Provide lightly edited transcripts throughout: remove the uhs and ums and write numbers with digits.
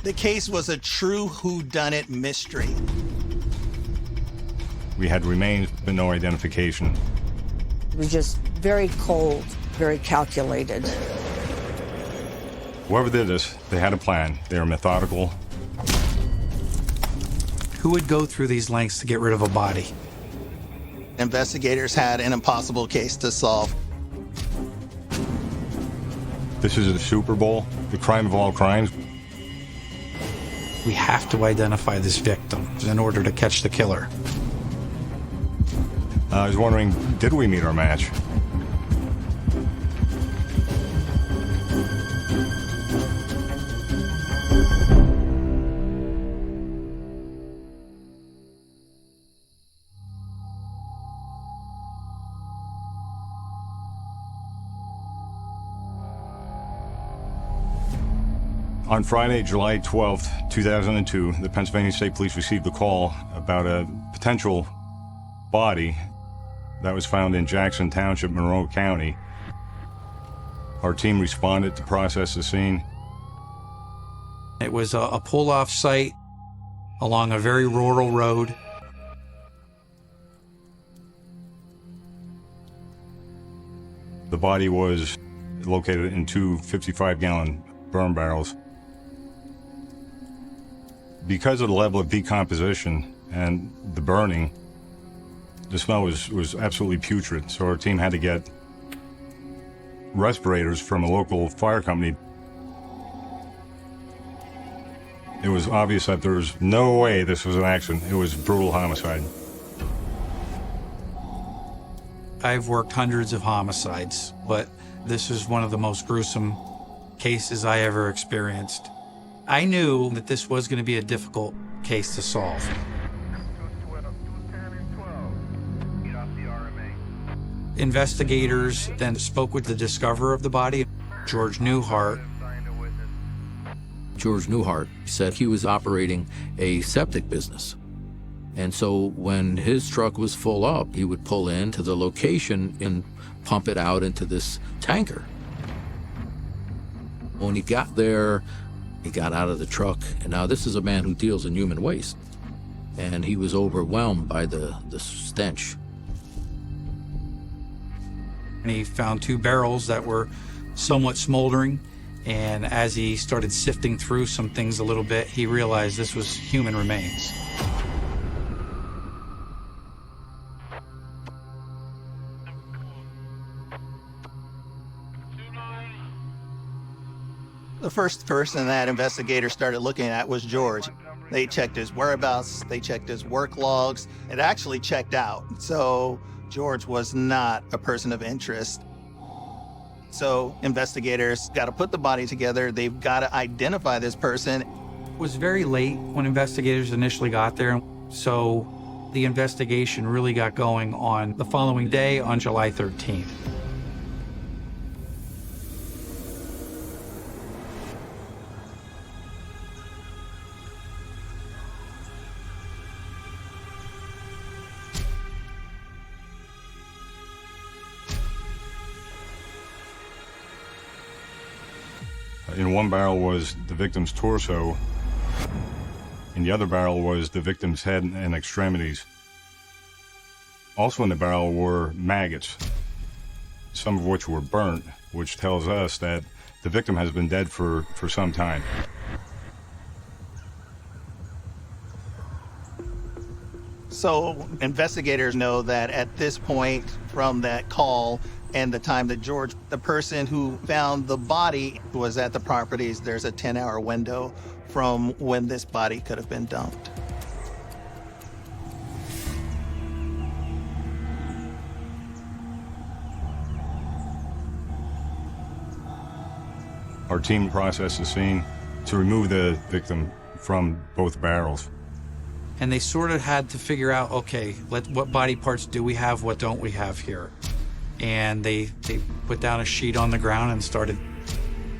The case was a true whodunit mystery. We had remains, but no identification. It was just very cold, very calculated. Whoever did this, they had a plan. They were methodical. Who would go through these lengths to get rid of a body? Investigators had an impossible case to solve. This is a Super Bowl, the crime of all crimes. We have to identify this victim in order to catch the killer. I was wondering, did we meet our match? On Friday, July 12th, 2002, the Pennsylvania State Police received a call about a potential body that was found in Jackson Township, Monroe County. Our team responded to process the scene. It was a pull-off site along a very rural road. The body was located in two 55-gallon burn barrels. Because of the level of decomposition and the burning, the smell was absolutely putrid, so our team had to get respirators from a local fire company. It was obvious that there was no way this was an accident. It was brutal homicide. I've worked hundreds of homicides, but this is one of the most gruesome cases I ever experienced. I knew that this was going to be a difficult case to solve. Investigators then spoke with the discoverer of the body, George Newhart. George Newhart said he was operating a septic business. And so when his truck was full up, he would pull into the location and pump it out into this tanker. When he got there, he got out of the truck, and now this is a man who deals in human waste. And he was overwhelmed by the stench. And he found two barrels that were somewhat smoldering. And as he started sifting through some things a little bit, he realized this was human remains. The first person that investigators started looking at was George. They checked his whereabouts, they checked his work logs. It actually checked out. So George was not a person of interest. So investigators got to put the body together. They've got to identify this person. It was very late when investigators initially got there. So the investigation really got going on the following day, on July 13th. In one barrel was the victim's torso. In the other barrel was the victim's head and extremities. Also in the barrel were maggots, some of which were burnt, which tells us that the victim has been dead for some time. So investigators know that at this point, from that call and the time that George, the person who found the body, was at the properties, there's a 10-hour window from when this body could have been dumped. Our team processed the scene to remove the victim from both barrels. And they sort of had to figure out, okay, what body parts do we have, what don't we have here? And they put down a sheet on the ground and started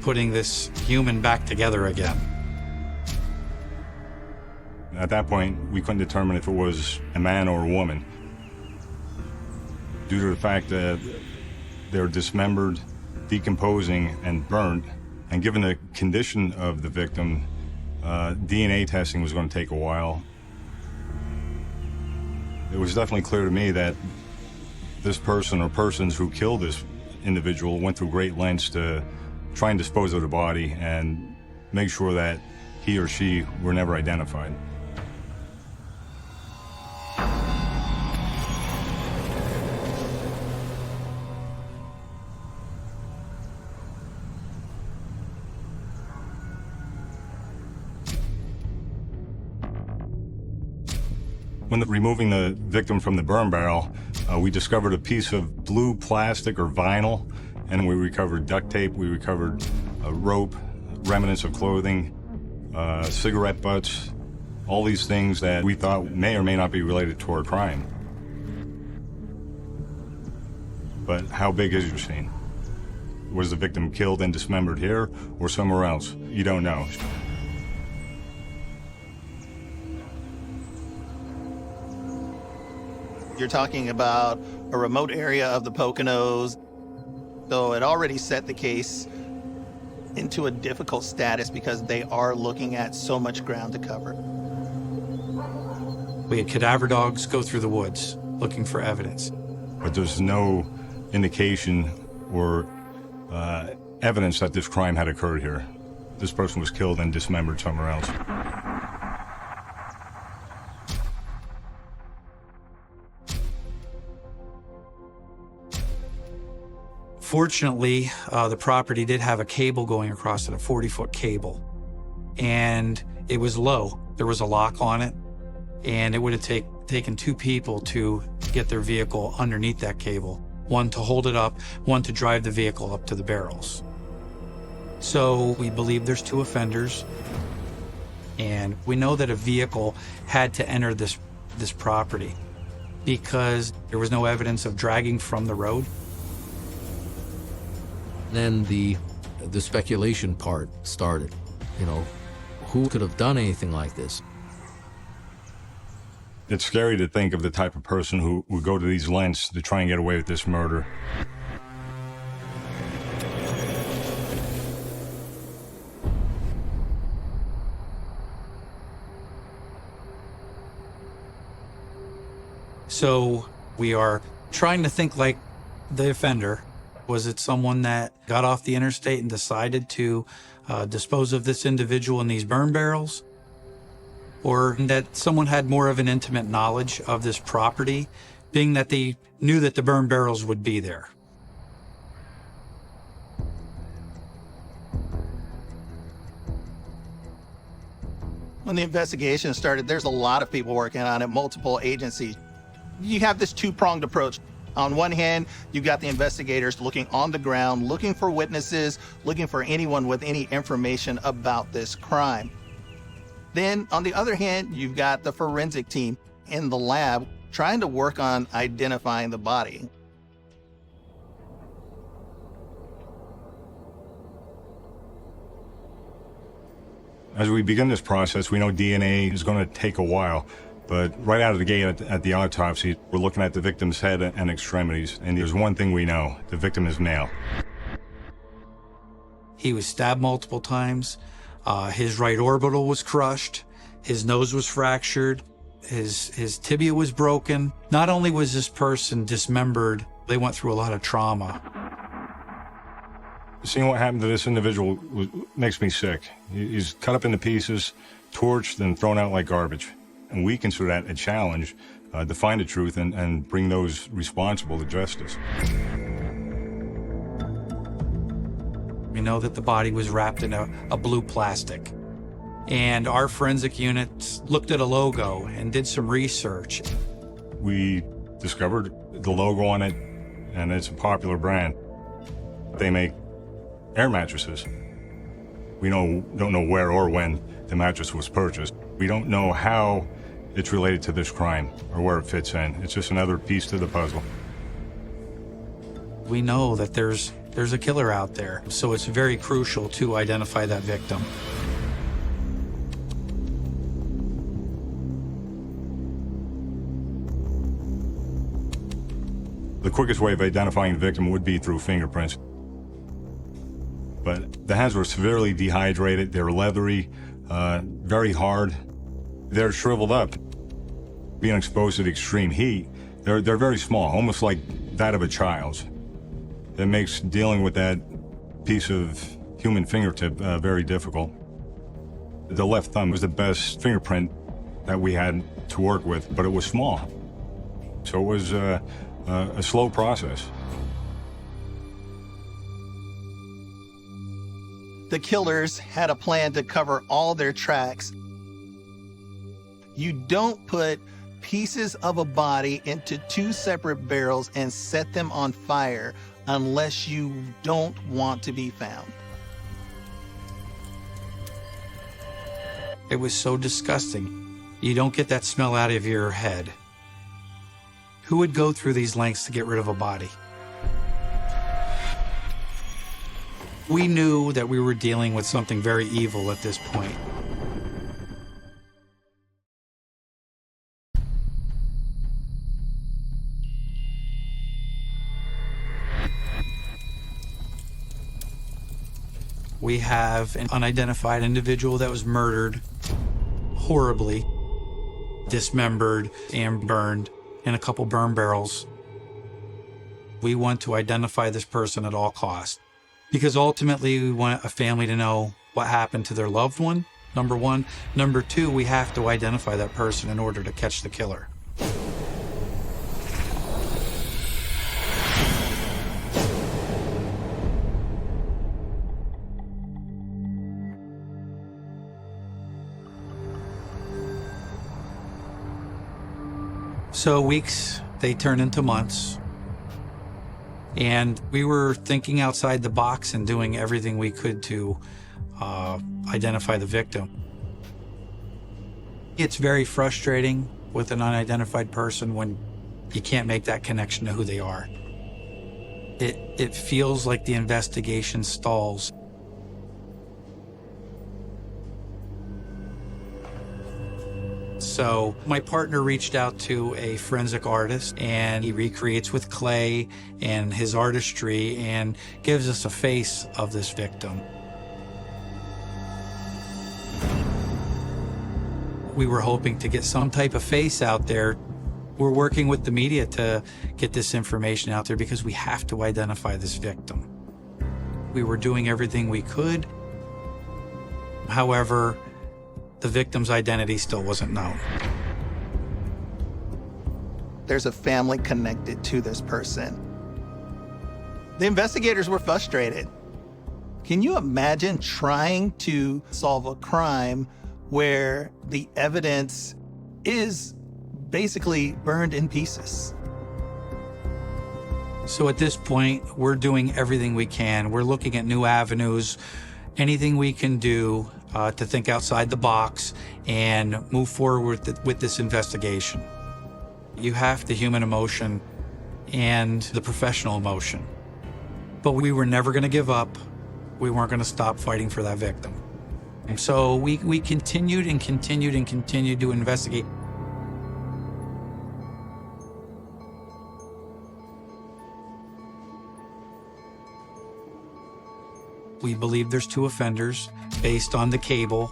putting this human back together again. At that point, we couldn't determine if it was a man or a woman, due to the fact that they're dismembered, decomposing, and burnt. And given the condition of the victim, DNA testing was going to take a while. It was definitely clear to me that this person or persons who killed this individual went through great lengths to try and dispose of the body and make sure that he or she were never identified. When removing the victim from the burn barrel, we discovered a piece of blue plastic or vinyl, and we recovered duct tape, we recovered a rope, remnants of clothing, cigarette butts, all these things that we thought may or may not be related to our crime. But how big is your scene? Was the victim killed and dismembered here or somewhere else? You don't know. You're talking about a remote area of the Poconos, so it already set the case into a difficult status because they are looking at so much ground to cover. We had cadaver dogs go through the woods looking for evidence. But there's no indication or evidence that this crime had occurred here. This person was killed and dismembered somewhere else. Fortunately, the property did have a cable going across it, a 40-foot cable, and it was low. There was a lock on it, and it would have taken two people to get their vehicle underneath that cable, one to hold it up, one to drive the vehicle up to the barrels. So we believe there's two offenders, and we know that a vehicle had to enter this property because there was no evidence of dragging from the road. Then the speculation part started. You know, who could have done anything like this? It's scary to think of the type of person who would go to these lengths to try and get away with this murder. So we are trying to think like the offender. Was it someone that got off the interstate and decided to dispose of this individual in these burn barrels? Or that someone had more of an intimate knowledge of this property, being that they knew that the burn barrels would be there? When the investigation started, there's a lot of people working on it, multiple agencies. You have this two-pronged approach. On one hand, you've got the investigators looking on the ground, looking for witnesses, looking for anyone with any information about this crime. Then, on the other hand, you've got the forensic team in the lab trying to work on identifying the body. As we begin this process, we know DNA is going to take a while. But right out of the gate at the autopsy, we're looking at the victim's head and extremities. And there's one thing we know: the victim is male. He was stabbed multiple times. His right orbital was crushed. His nose was fractured. His tibia was broken. Not only was this person dismembered, they went through a lot of trauma. Seeing what happened to this individual makes me sick. He's cut up into pieces, torched, and thrown out like garbage. And we consider that a challenge to find the truth and bring those responsible to justice. We know that the body was wrapped in a blue plastic. And our forensic unit looked at a logo and did some research. We discovered the logo on it, and it's a popular brand. They make air mattresses. We don't know where or when the mattress was purchased. We don't know how it's related to this crime or where it fits in. It's just another piece to the puzzle. We know that there's a killer out there, so it's very crucial to identify that victim. The quickest way of identifying the victim would be through fingerprints. But the hands were severely dehydrated, they were leathery, very hard. They're shriveled up, being exposed to the extreme heat. They're very small, almost like that of a child's. It makes dealing with that piece of human fingertip very difficult. The left thumb was the best fingerprint that we had to work with, but it was small. So it was a slow process. The killers had a plan to cover all their tracks. You don't put pieces of a body into two separate barrels and set them on fire unless you don't want to be found. It was so disgusting. You don't get that smell out of your head. Who would go through these lengths to get rid of a body? We knew that we were dealing with something very evil at this point. We have an unidentified individual that was murdered horribly, dismembered and burned in a couple burn barrels. We want to identify this person at all costs because ultimately we want a family to know what happened to their loved one, number one. Number two, we have to identify that person in order to catch the killer. So weeks, they turn into months. And we were thinking outside the box and doing everything we could to identify the victim. It's very frustrating with an unidentified person when you can't make that connection to who they are. It feels like the investigation stalls. So my partner reached out to a forensic artist, and he recreates with clay and his artistry and gives us a face of this victim. We were hoping to get some type of face out there. We're working with the media to get this information out there because we have to identify this victim. We were doing everything we could. However, the victim's identity still wasn't known. There's a family connected to this person. The investigators were frustrated. Can you imagine trying to solve a crime where the evidence is basically burned in pieces? So at this point, we're doing everything we can. We're looking at new avenues, anything we can do to think outside the box and move forward with this investigation. You have the human emotion and the professional emotion. But we were never going to give up. We weren't going to stop fighting for that victim. And so we continued and continued and continued to investigate. We believe there's two offenders based on the cable.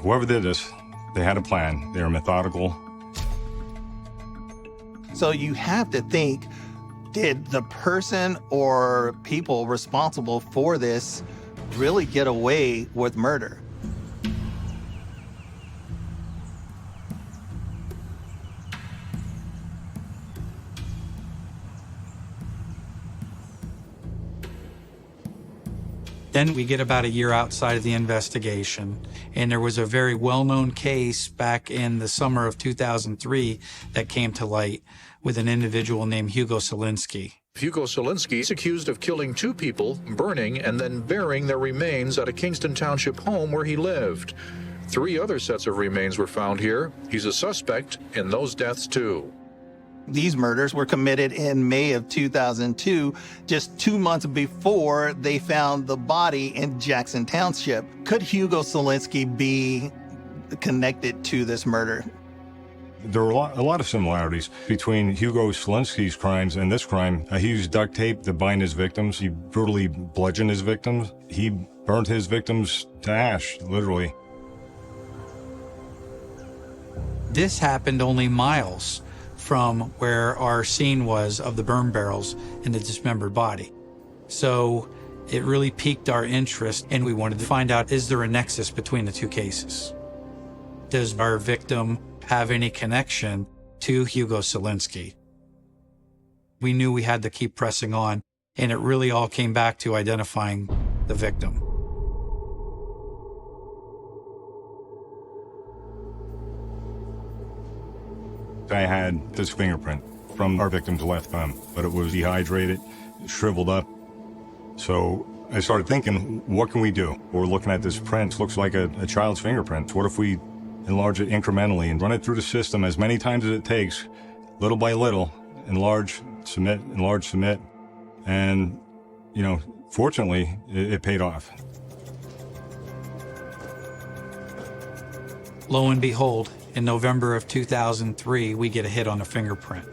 Whoever did this, they had a plan. They were methodical. So you have to think, did the person or people responsible for this really get away with murder? Then we get about a year outside of the investigation, and there was a very well-known case back in the summer of 2003 that came to light with an individual named Hugo Selinski. Hugo Selinski is accused of killing two people, burning, and then burying their remains at a Kingston Township home where he lived. 3 other sets of remains were found here. He's a suspect in those deaths, too. These murders were committed in May of 2002, just 2 months before they found the body in Jackson Township. Could Hugo Selinski be connected to this murder? There were a lot of similarities between Hugo Selinski's crimes and this crime. He used duct tape to bind his victims. He brutally bludgeoned his victims. He burned his victims to ash, literally. This happened only miles from where our scene was of the burn barrels and the dismembered body. So it really piqued our interest, and we wanted to find out, is there a nexus between the two cases? Does our victim have any connection to Hugo Selinski? We knew we had to keep pressing on, and it really all came back to identifying the victim. I had this fingerprint from our victim's left thumb, but it was dehydrated, shriveled up. So I started thinking, what can we do? We're looking at this print, looks like a child's fingerprint. What if we enlarge it incrementally and run it through the system as many times as it takes, little by little, enlarge, submit, and, you know, fortunately, it paid off. Lo and behold, in November of 2003, we get a hit on a fingerprint,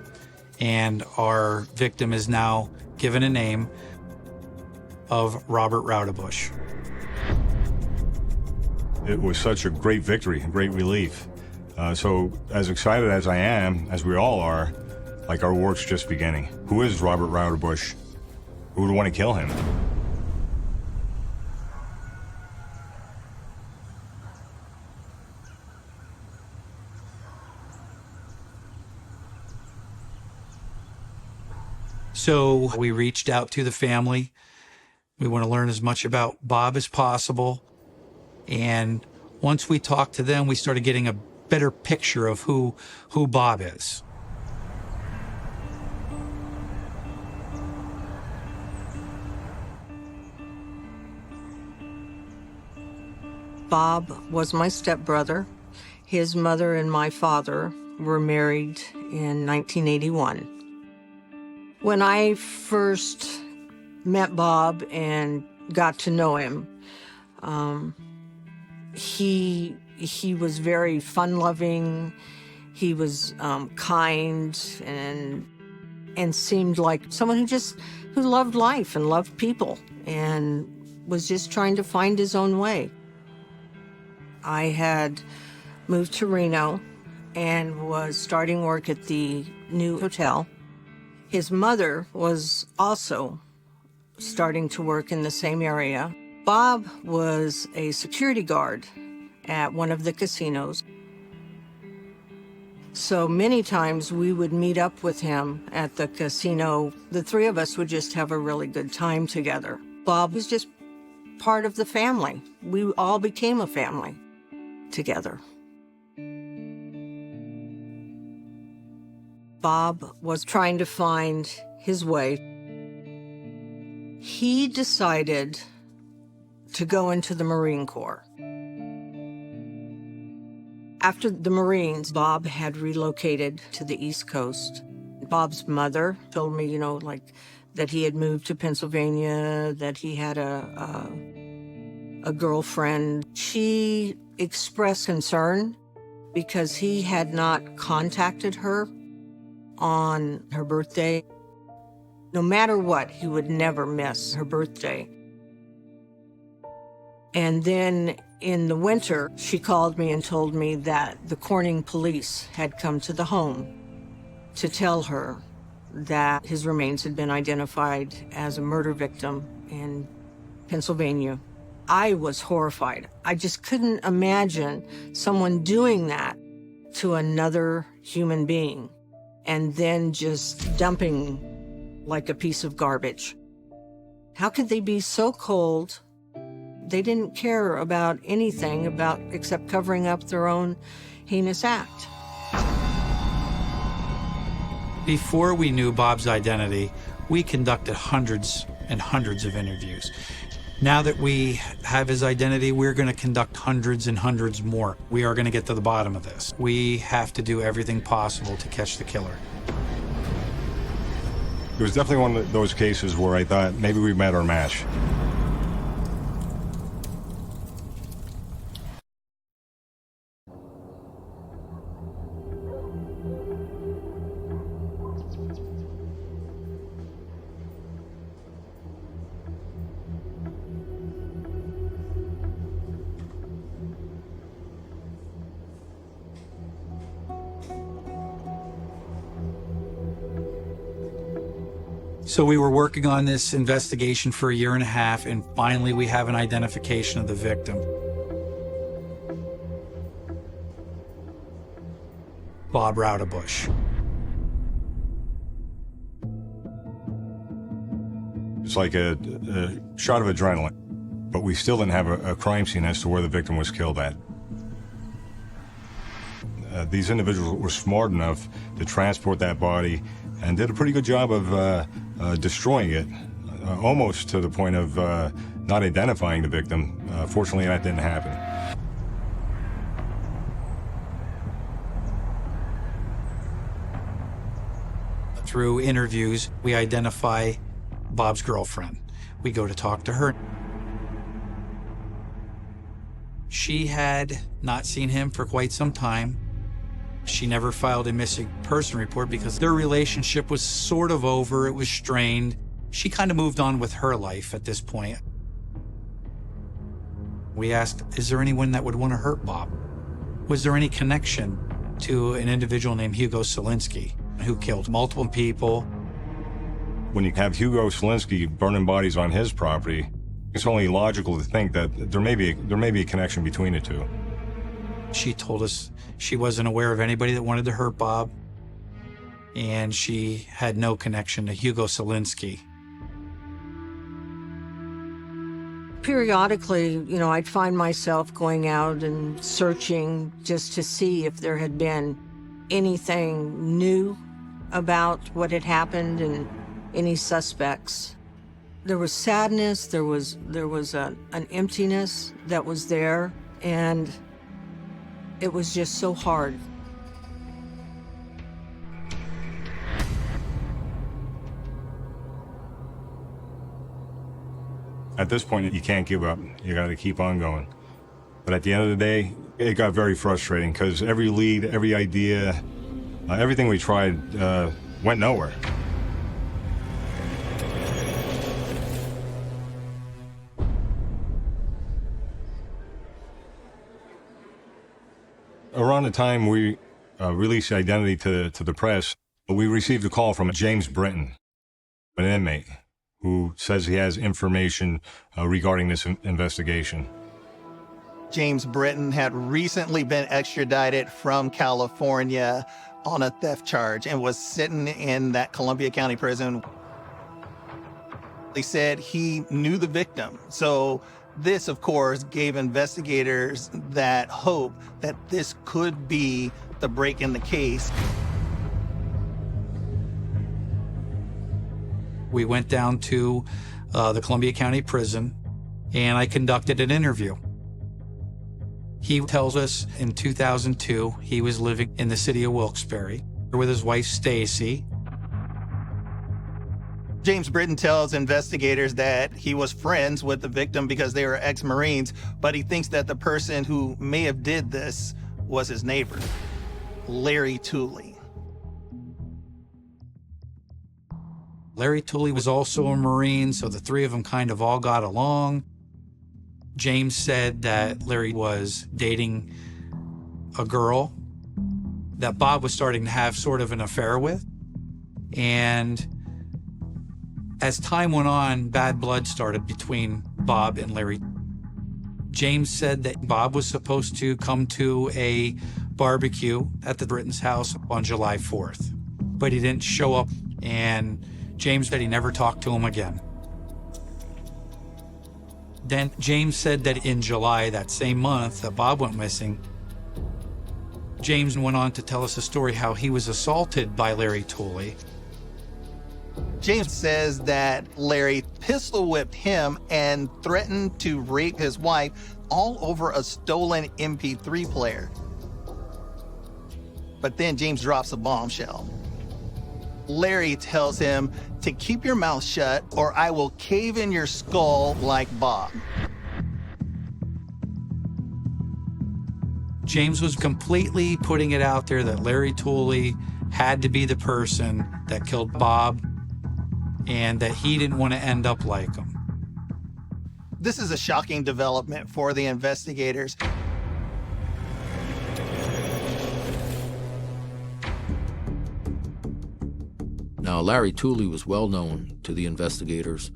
and our victim is now given a name of Robert Raudebush. It was such a great victory, a great relief. So as excited as I am, as we all are, like our work's just beginning. Who is Robert Raudebush? Who would want to kill him? So we reached out to the family. We want to learn as much about Bob as possible. And once we talked to them, we started getting a better picture of who Bob is. Bob was my stepbrother. His mother and my father were married in 1981. When I first met Bob and got to know him, he was very fun-loving. He was kind and seemed like someone who loved life and loved people and was just trying to find his own way. I had moved to Reno and was starting work at the new hotel. His mother was also starting to work in the same area. Bob was a security guard at one of the casinos. So many times we would meet up with him at the casino. The three of us would just have a really good time together. Bob was just part of the family. We all became a family together. Bob was trying to find his way. He decided to go into the Marine Corps. After the Marines, Bob had relocated to the East Coast. Bob's mother told me, that he had moved to Pennsylvania, that he had a girlfriend. She expressed concern because he had not contacted her on her birthday. No matter what, he would never miss her birthday. And then in the winter, she called me and told me that the Corning police had come to the home to tell her that his remains had been identified as a murder victim in Pennsylvania. I was horrified. I just couldn't imagine someone doing that to another human being and then just dumping like a piece of garbage. How could they be so cold? They didn't care about anything except covering up their own heinous act. Before we knew Bob's identity, we conducted hundreds and hundreds of interviews. Now that we have his identity, we're going to conduct hundreds and hundreds more. We are going to get to the bottom of this. We have to do everything possible to catch the killer. It was definitely one of those cases where I thought maybe we met our match. So we were working on this investigation for a year and a half, and finally we have an identification of the victim. Bob Roudabush. It's like a shot of adrenaline, but we still didn't have a crime scene as to where the victim was killed at. These individuals were smart enough to transport that body and did a pretty good job of destroying it, almost to the point of not identifying the victim. Fortunately, that didn't happen. Through interviews, we identify Bob's girlfriend. We go to talk to her. She had not seen him for quite some time. She never filed a missing person report because their relationship was sort of over. It was strained. She kind of moved on with her life at this point. We asked, is there anyone that would want to hurt Bob? Was there any connection to an individual named Hugo Selinski who killed multiple people? When you have Hugo Selinski burning bodies on his property, it's only logical to think that there may be a connection between the two. She told us she wasn't aware of anybody that wanted to hurt Bob, and she had no connection to Hugo Selinski. Periodically, I'd find myself going out and searching just to see if there had been anything new about what had happened and any suspects. There was sadness, there was an emptiness that was there, and it was just so hard. At this point, you can't give up. You got to keep on going. But at the end of the day, it got very frustrating because every lead, every idea, everything we tried went nowhere. Around the time we released Identity to the press, we received a call from James Britton, an inmate, who says he has information regarding this investigation. James Britton had recently been extradited from California on a theft charge and was sitting in that Columbia County prison. They said he knew the victim. So this, of course, gave investigators that hope that this could be the break in the case. We went down to the Columbia County prison, and I conducted an interview. He tells us in 2002, he was living in the city of Wilkes-Barre with his wife, Stacy. James Britton tells investigators that he was friends with the victim because they were ex-Marines, but he thinks that the person who may have did this was his neighbor, Larry Tooley. Larry Tooley was also a Marine, so the three of them kind of all got along. James said that Larry was dating a girl that Bob was starting to have sort of an affair with. And as time went on, bad blood started between Bob and Larry. James said that Bob was supposed to come to a barbecue at the Britton's house on July 4th, but he didn't show up, and James said he never talked to him again. Then James said that in July, that same month that Bob went missing, James went on to tell us a story how he was assaulted by Larry Tooley. James says that Larry pistol whipped him and threatened to rape his wife all over a stolen MP3 player. But then James drops a bombshell. Larry tells him to keep your mouth shut or I will cave in your skull like Bob. James was completely putting it out there that Larry Tooley had to be the person that killed Bob and that he didn't want to end up like him. This is a shocking development for the investigators. Now, Larry Tooley was well known to the investigators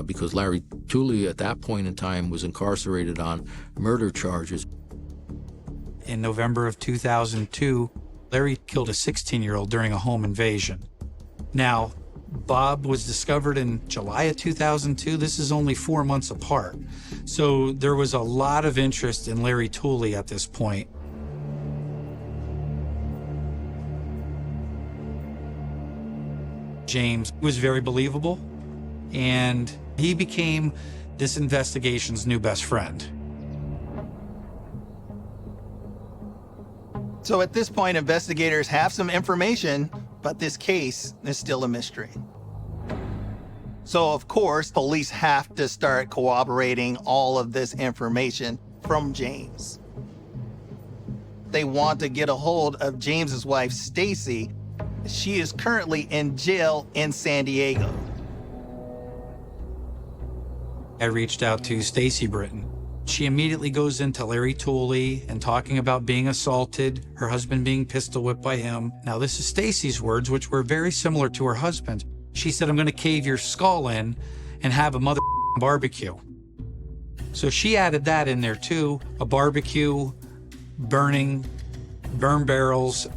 because Larry Tooley at that point in time was incarcerated on murder charges. In November of 2002, Larry killed a 16-year-old during a home invasion. Now, Bob was discovered in July of 2002. This is only 4 months apart. So there was a lot of interest in Larry Tooley at this point. James was very believable, and he became this investigation's new best friend. So at this point, investigators have some information, but this case is still a mystery. So of course, police have to start corroborating all of this information from James. They want to get a hold of James's wife, Stacy. She is currently in jail in San Diego. I reached out to Stacy Britton. She immediately goes into Larry Tooley and talking about being assaulted, her husband being pistol whipped by him. Now, this is Stacy's words, which were very similar to her husband. She said, "I'm going to cave your skull in and have a mother barbecue." So she added that in there too, a barbecue, burn barrels.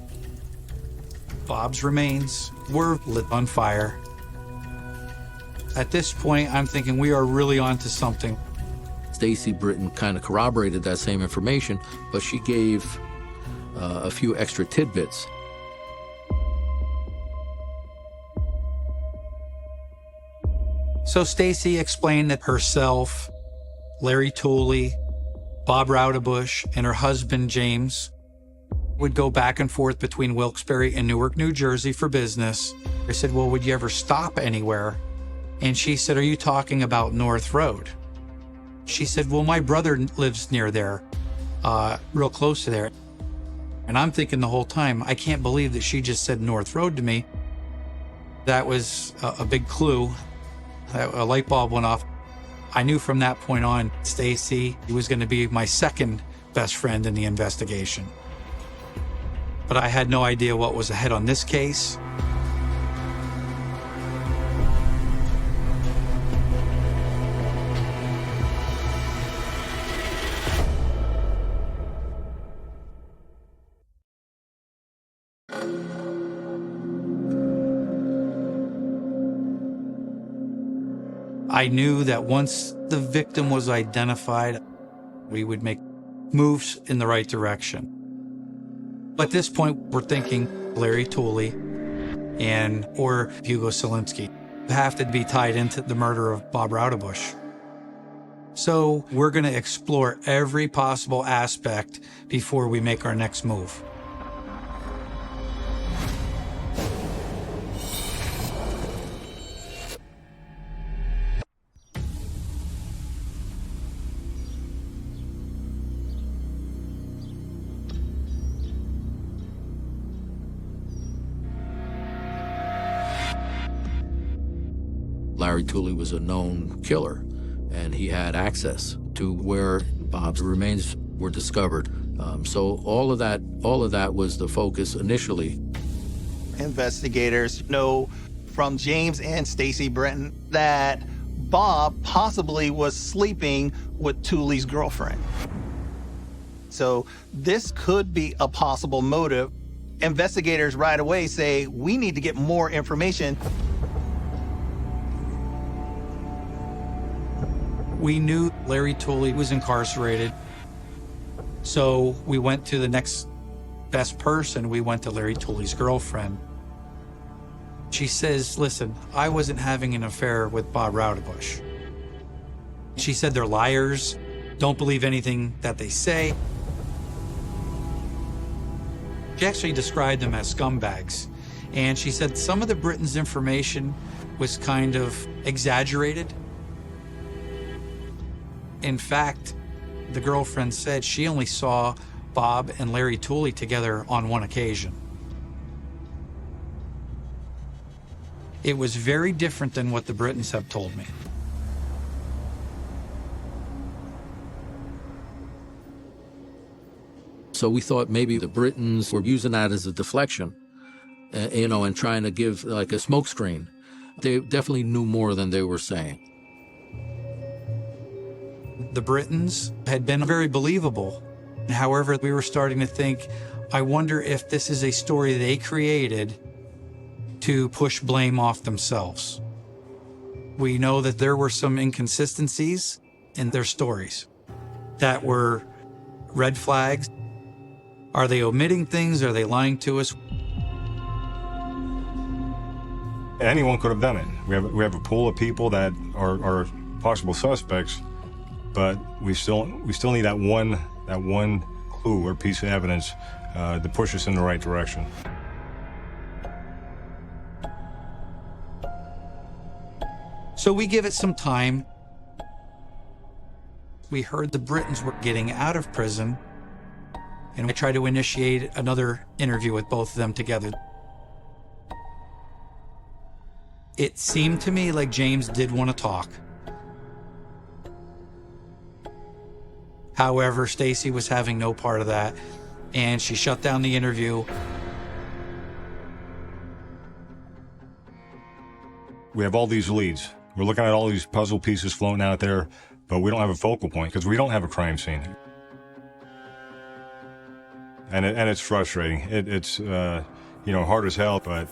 Bob's remains were lit on fire. At this point, I'm thinking we are really onto something. Stacy Britton kind of corroborated that same information, but she gave a few extra tidbits. So Stacy explained that herself, Larry Tooley, Bob Raudebush, and her husband, James, would go back and forth between Wilkes-Barre and Newark, New Jersey for business. I said, "Well, would you ever stop anywhere?" And she said, "Are you talking about North Road?" She said, "Well, my brother lives near there, real close to there." And I'm thinking the whole time, I can't believe that she just said North Road to me. That was a big clue. A light bulb went off. I knew from that point on, Stacy was going to be my second best friend in the investigation. But I had no idea what was ahead on this case. I knew that once the victim was identified, we would make moves in the right direction. At this point, we're thinking Larry Tooley or Hugo Selimsky have to be tied into the murder of Bob Raudebush. So we're going to explore every possible aspect before we make our next move. Larry Tooley was a known killer, and he had access to where Bob's remains were discovered. So all of that was the focus initially. Investigators know from James and Stacy Britton that Bob possibly was sleeping with Tooley's girlfriend. So this could be a possible motive. Investigators right away say, we need to get more information. We knew Larry Tooley was incarcerated, so we went to the next best person. We went to Larry Tooley's girlfriend. She says, "Listen, I wasn't having an affair with Bob Raudebush." She said they're liars, don't believe anything that they say. She actually described them as scumbags, and she said some of the Britton's information was kind of exaggerated. In fact, the girlfriend said she only saw Bob and Larry Tooley together on one occasion. It was very different than what the Brittons have told me. So we thought maybe the Brittons were using that as a deflection and trying to give like a smokescreen. They definitely knew more than they were saying. The Britons had been very believable. However, we were starting to think, I wonder if this is a story they created to push blame off themselves. We know that there were some inconsistencies in their stories that were red flags. Are they omitting things? Are they lying to us? Anyone could have done it. We have a pool of people that are possible suspects, but we still need that one clue or piece of evidence to push us in the right direction. So we give it some time. We heard the Britons were getting out of prison, and we tried to initiate another interview with both of them together. It seemed to me like James did want to talk. However, Stacy was having no part of that, and she shut down the interview. We have all these leads. We're looking at all these puzzle pieces floating out there, but we don't have a focal point because we don't have a crime scene. And it's frustrating. It's hard as hell, but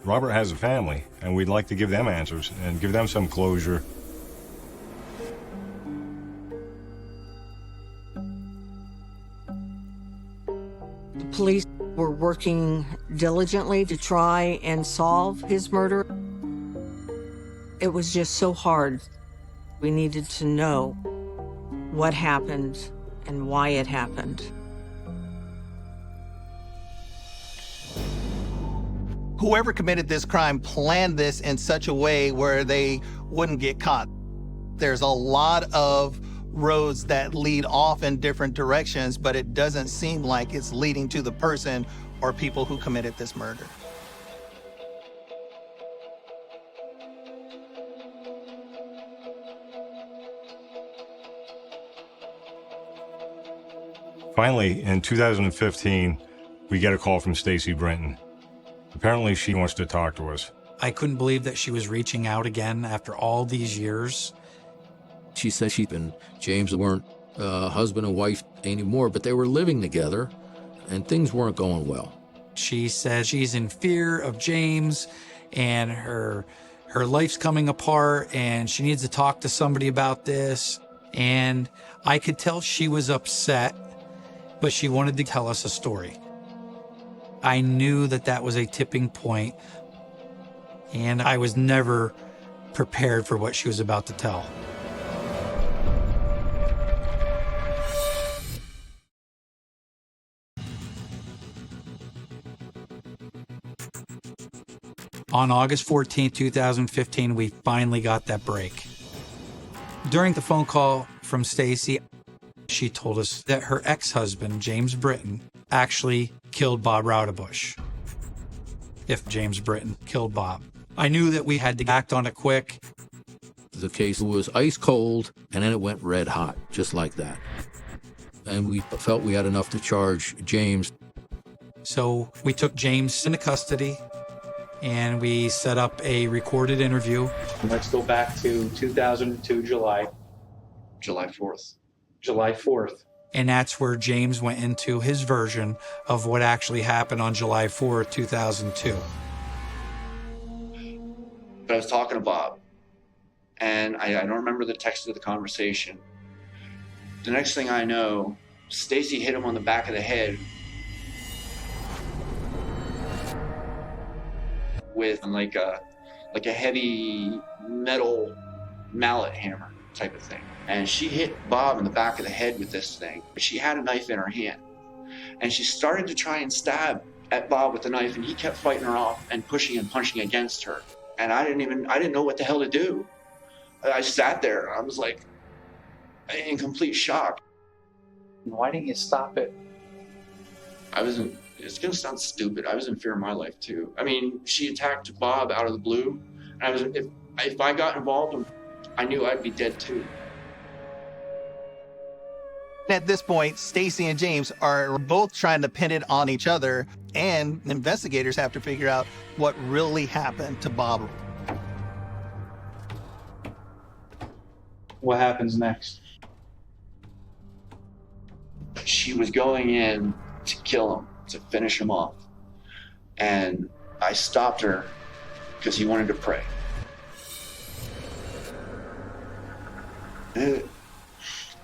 Robert has a family, and we'd like to give them answers and give them some closure. The police were working diligently to try and solve his murder. It was just so hard. We needed to know what happened and why it happened. Whoever committed this crime planned this in such a way where they wouldn't get caught. There's a lot of roads that lead off in different directions, but it doesn't seem like it's leading to the person or people who committed this murder. Finally, in 2015, we get a call from Stacy Brinton. Apparently, she wants to talk to us. I couldn't believe that she was reaching out again after all these years. She said she and James weren't husband and wife anymore, but they were living together, and things weren't going well. She says she's in fear of James, and her life's coming apart, and she needs to talk to somebody about this. And I could tell she was upset, but she wanted to tell us a story. I knew that that was a tipping point, and I was never prepared for what she was about to tell. On August 14, 2015, we finally got that break. During the phone call from Stacy, she told us that her ex-husband, James Britton, actually killed Bob Raudebush. If James Britton killed Bob. I knew that we had to act on it quick. The case was ice cold, and then it went red hot, just like that. And we felt we had enough to charge James. So we took James into custody, and we set up a recorded interview. Let's go back to 2002, July 4th. July 4th. And that's where James went into his version of what actually happened on July 4th, 2002. But I was talking to Bob, and I don't remember the text of the conversation. The next thing I know, Stacy hit him on the back of the head with like a heavy metal mallet hammer type of thing. And she hit Bob in the back of the head with this thing. She had a knife in her hand. And she started to try and stab at Bob with the knife, and he kept fighting her off and pushing and punching against her. And I didn't know what the hell to do. I sat there, I was like in complete shock. Why didn't you stop it? It's gonna sound stupid, I was in fear of my life too. I mean, she attacked Bob out of the blue, and if I got involved, I knew I'd be dead too. At this point, Stacy and James are both trying to pin it on each other, and investigators have to figure out what really happened to Bob. What happens next? She was going in to kill him, to finish him off. And I stopped her because he wanted to pray.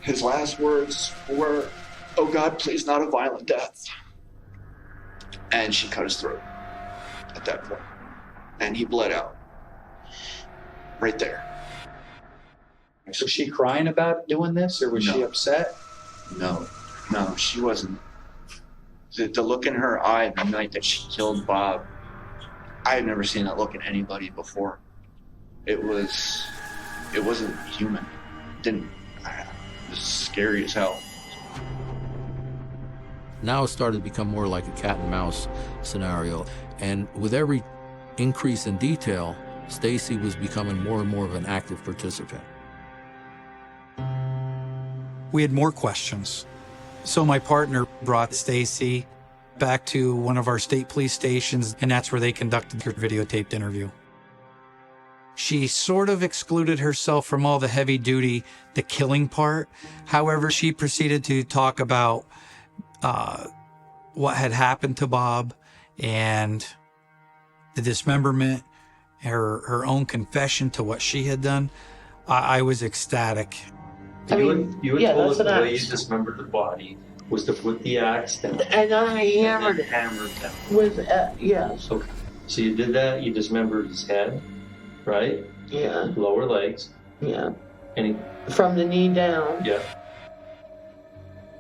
His last words were, "Oh God, please not a violent death." And she cut his throat at that point. And he bled out. Right there. Was she crying about doing this, or was she upset? No, she wasn't. The look in her eye the night that she killed Bob, I had never seen that look in anybody before. It wasn't human. It was scary as hell. Now it started to become more like a cat and mouse scenario. And with every increase in detail, Stacy was becoming more and more of an active participant. We had more questions. So my partner brought Stacy back to one of our state police stations, and that's where they conducted her videotaped interview. She sort of excluded herself from all the heavy duty, the killing part. However, she proceeded to talk about what had happened to Bob and the dismemberment, her own confession to what she had done. I was ecstatic. You had told us the way you dismembered the body was to put the axe down. And I hammered it. Hammered down. With, yes. Okay. So you did that, you dismembered his head, right? Yeah. Lower legs. Yeah. And from the knee down. Yeah.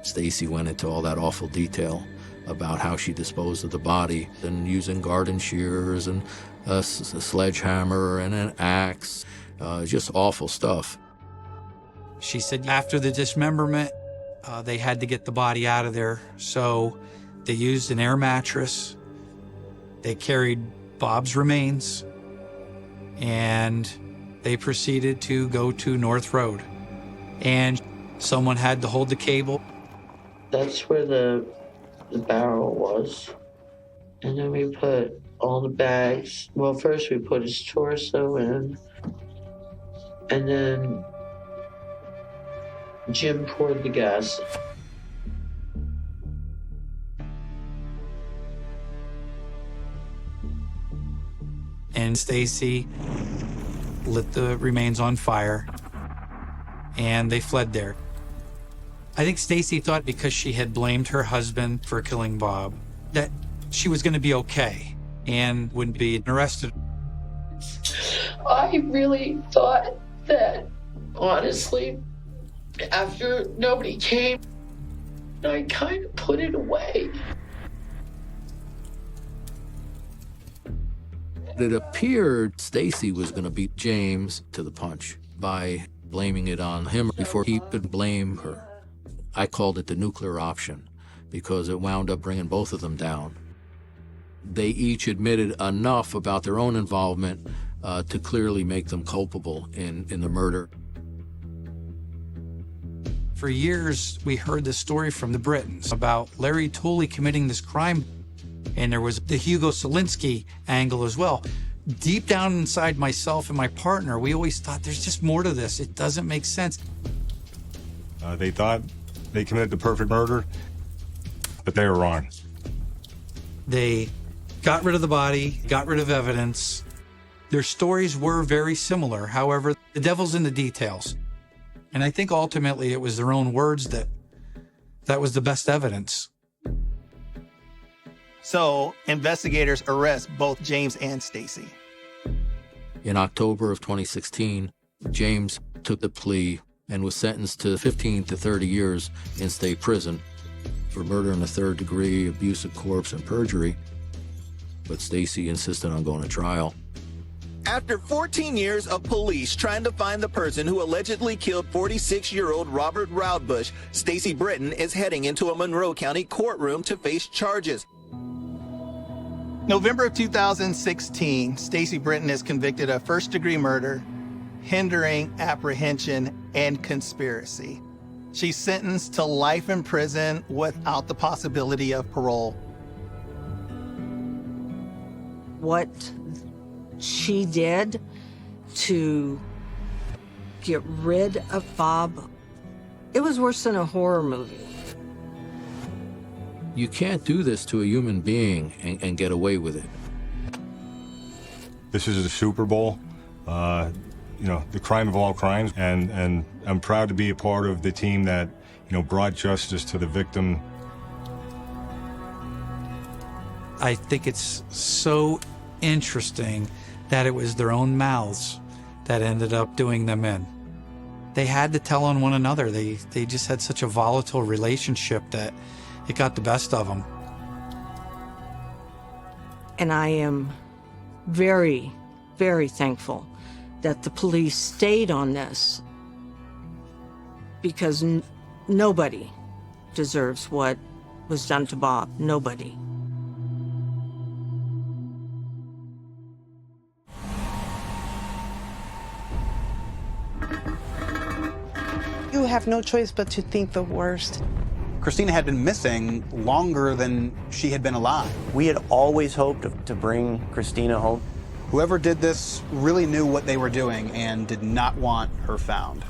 Stacy went into all that awful detail about how she disposed of the body and using garden shears and a sledgehammer and an axe, just awful stuff. She said after the dismemberment, they had to get the body out of there. So they used an air mattress. They carried Bob's remains, and they proceeded to go to North Road. And someone had to hold the cable. That's where the barrel was. And then we put all the bags. Well, first we put his torso in. And then Jim poured the gas. And Stacy lit the remains on fire, and they fled there. I think Stacy thought because she had blamed her husband for killing Bob, that she was going to be okay and wouldn't be arrested. I really thought that, honestly, after nobody came, I kind of put it away. It appeared Stacy was going to beat James to the punch by blaming it on him before he could blame her. I called it the nuclear option because it wound up bringing both of them down. They each admitted enough about their own involvement to clearly make them culpable in the murder. For years, we heard this story from the Britons about Larry Tooley committing this crime, and there was the Hugo Selinsky angle as well. Deep down inside myself and my partner, we always thought there's just more to this. It doesn't make sense. They thought they committed the perfect murder, but they were wrong. They got rid of the body, got rid of evidence. Their stories were very similar. However, the devil's in the details. And I think ultimately it was their own words that was the best evidence. So investigators arrest both James and Stacy. In October of 2016, James took the plea and was sentenced to 15 to 30 years in state prison for murder in the third degree, abuse of corpse, and perjury. But Stacy insisted on going to trial. After 14 years of police trying to find the person who allegedly killed 46-year-old Robert Roudbush, Stacy Britton is heading into a Monroe County courtroom to face charges. November of 2016, Stacy Britton is convicted of first-degree murder, hindering apprehension, and conspiracy. She's sentenced to life in prison without the possibility of parole. What she did to get rid of Bob, it was worse than a horror movie. You can't do this to a human being and get away with it. This is the Super Bowl, you know, the crime of all crimes, and I'm proud to be a part of the team that, you know, brought justice to the victim. I think it's so interesting that it was their own mouths that ended up doing them in. They had to tell on one another. They just had such a volatile relationship that it got the best of them. And I am very, very thankful that the police stayed on this, because nobody deserves what was done to Bob. Nobody. You have no choice but to think the worst. Christina had been missing longer than she had been alive. We had always hoped to bring Christina home. Whoever did this really knew what they were doing and did not want her found.